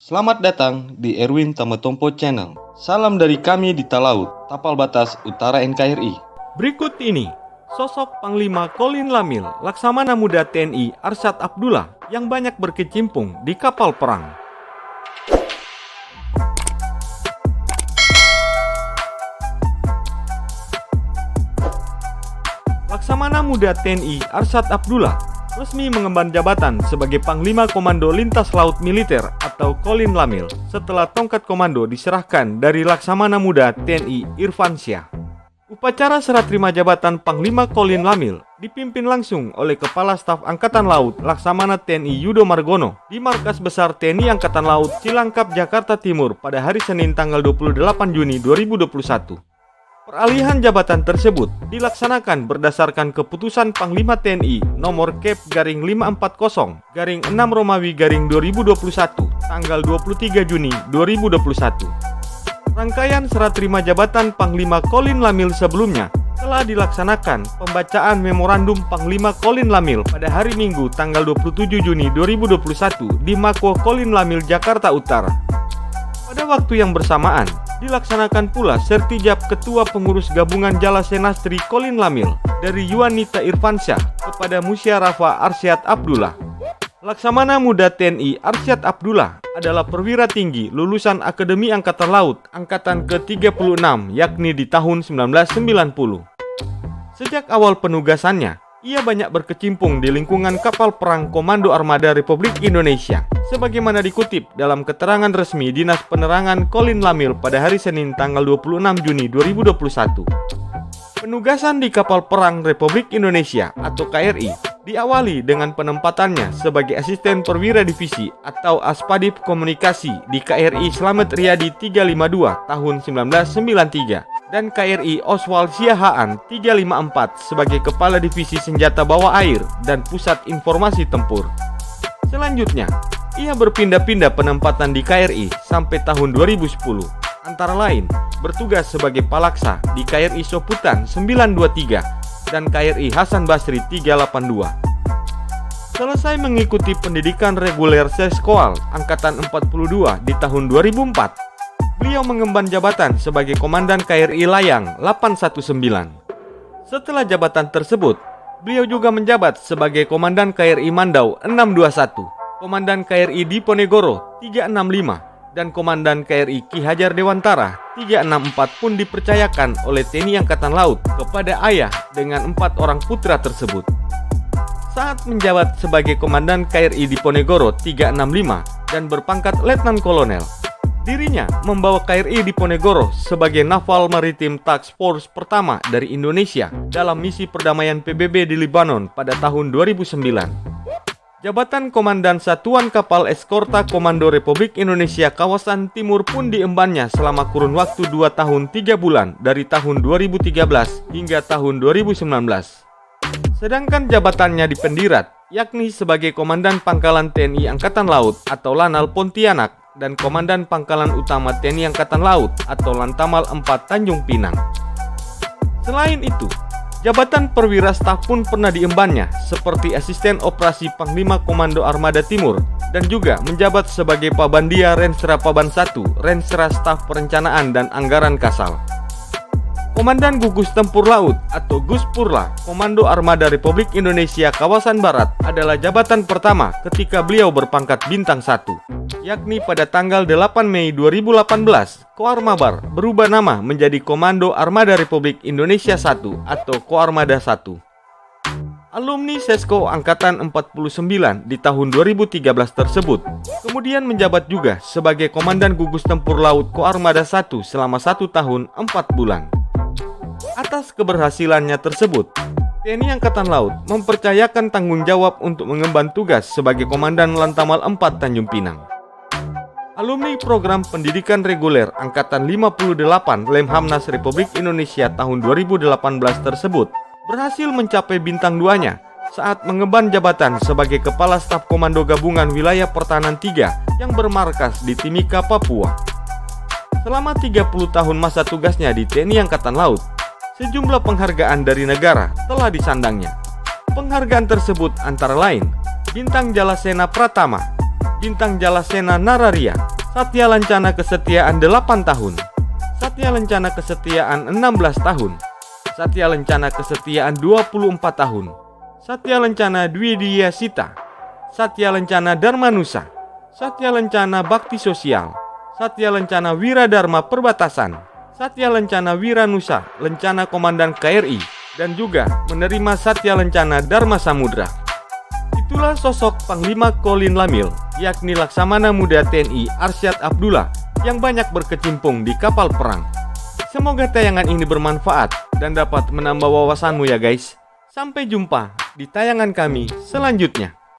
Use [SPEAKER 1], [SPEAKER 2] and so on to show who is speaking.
[SPEAKER 1] Selamat datang di Erwin Tametompo Channel. Salam dari kami di Talaut, Tapal Batas Utara NKRI.
[SPEAKER 2] Berikut ini, sosok Panglima Kolin Lamil, Laksamana Muda TNI Arsyad Abdullah yang banyak berkecimpung di kapal perang. Laksamana Muda TNI Arsyad Abdullah resmi mengemban jabatan sebagai Panglima Komando Lintas Laut Militer atau Kolin Lamil setelah tongkat komando diserahkan dari Laksamana Muda TNI Irfansyah. Upacara serah terima jabatan Panglima Kolin Lamil dipimpin langsung oleh Kepala Staf Angkatan Laut Laksamana TNI Yudo Margono di Markas Besar TNI Angkatan Laut Cilangkap, Jakarta Timur pada hari Senin tanggal 28 Juni 2021. Peralihan jabatan tersebut dilaksanakan berdasarkan keputusan Panglima TNI nomor Kep/540/6 Romawi 2021 tanggal 23 Juni 2021. Rangkaian serah terima jabatan Panglima Kolin Lamil sebelumnya telah dilaksanakan pembacaan memorandum Panglima Kolin Lamil pada hari Minggu tanggal 27 Juni 2021 di Mako Kolin Lamil, Jakarta Utara. Pada waktu yang bersamaan, dilaksanakan pula sertijab Ketua Pengurus Gabungan Jalasenastri Kolin Lamil dari Yuanita Irfansyah kepada Musyawarah Arsyad Abdullah. Laksamana Muda TNI Arsyad Abdullah adalah perwira tinggi lulusan Akademi Angkatan Laut Angkatan ke-36 yakni di tahun 1990. Sejak awal penugasannya, ia banyak berkecimpung di lingkungan kapal perang Komando Armada Republik Indonesia, sebagaimana dikutip dalam keterangan resmi Dinas Penerangan Kolin Lamil pada hari Senin tanggal 26 Juni 2021. Penugasan di kapal perang Republik Indonesia atau KRI diawali dengan penempatannya sebagai asisten perwira divisi atau Aspadip Komunikasi di KRI Slamet Riyadi 352 tahun 1993 dan KRI Oswald Siahaan 354 sebagai Kepala Divisi Senjata Bawah Air dan Pusat Informasi Tempur. Selanjutnya, ia berpindah-pindah penempatan di KRI sampai tahun 2010, antara lain bertugas sebagai Palaksa di KRI Soputan 923 dan KRI Hasan Basri 382. Selesai mengikuti pendidikan reguler Seskoal Angkatan 42 di tahun 2004, beliau mengemban jabatan sebagai Komandan KRI Layang 819. Setelah jabatan tersebut, beliau juga menjabat sebagai Komandan KRI Mandau 621, Komandan KRI Diponegoro 365, dan Komandan KRI Ki Hajar Dewantara 364 pun dipercayakan oleh TNI Angkatan Laut kepada ayah dengan 4 orang putra tersebut. Saat menjabat sebagai Komandan KRI Diponegoro 365 dan berpangkat Letnan Kolonel, dirinya membawa KRI Diponegoro sebagai Naval Maritime Task Force pertama dari Indonesia dalam misi perdamaian PBB di Lebanon pada tahun 2009. Jabatan Komandan Satuan Kapal Eskorta Komando Republik Indonesia Kawasan Timur pun diembannya selama kurun waktu 2 tahun 3 bulan dari tahun 2013 hingga tahun 2019. Sedangkan jabatannya di Pendirat, yakni sebagai Komandan Pangkalan TNI Angkatan Laut atau Lanal Pontianak dan Komandan Pangkalan Utama TNI Angkatan Laut atau Lantamal 4 Tanjung Pinang. Selain itu, jabatan perwira staf pun pernah diembannya seperti Asisten Operasi Panglima Komando Armada Timur dan juga menjabat sebagai Pabandia Renstra Paban 1, Renstra Staf Perencanaan dan Anggaran Kasal. Komandan Gugus Tempur Laut atau Guspurla Komando Armada Republik Indonesia Kawasan Barat adalah jabatan pertama ketika beliau berpangkat Bintang 1, yakni pada tanggal 8 Mei 2018, Koarmabar berubah nama menjadi Komando Armada Republik Indonesia 1 atau Koarmada 1. Alumni Sesko Angkatan 49 di tahun 2013 tersebut kemudian menjabat juga sebagai Komandan Gugus Tempur Laut Koarmada 1 selama 1 tahun 4 bulan. Atas keberhasilannya tersebut, TNI Angkatan Laut mempercayakan tanggung jawab untuk mengemban tugas sebagai Komandan Lantamal 4 Tanjung Pinang. Alumni program pendidikan reguler Angkatan 58 Lemhamnas Republik Indonesia tahun 2018 tersebut berhasil mencapai bintang 2-nya saat mengemban jabatan sebagai Kepala Staf Komando Gabungan Wilayah Pertahanan 3 yang bermarkas di Timika, Papua. Selama 30 tahun masa tugasnya di TNI Angkatan Laut, sejumlah penghargaan dari negara telah disandangnya. Penghargaan tersebut antara lain Bintang Jalasena Pratama, Bintang Jalasena Nararia, Satya Lancana Kesetiaan 8 tahun, Satya Lancana Kesetiaan 16 tahun, Satya Lancana Kesetiaan 24 tahun, Satya Lancana Dwi Diya Sita, Satya Lancana Dharmanusa, Satya Lancana Bakti Sosial, Satya Lancana Wiradharma Perbatasan, Satya Lancana Wiranusa Lencana Komandan KRI, dan juga menerima Satya Lancana Dharma Samudra. Itulah sosok Panglima Kolin Lamil, yakni Laksamana Muda TNI Arsyad Abdullah yang banyak berkecimpung di kapal perang. Semoga tayangan ini bermanfaat dan dapat menambah wawasanmu ya guys. Sampai jumpa di tayangan kami selanjutnya.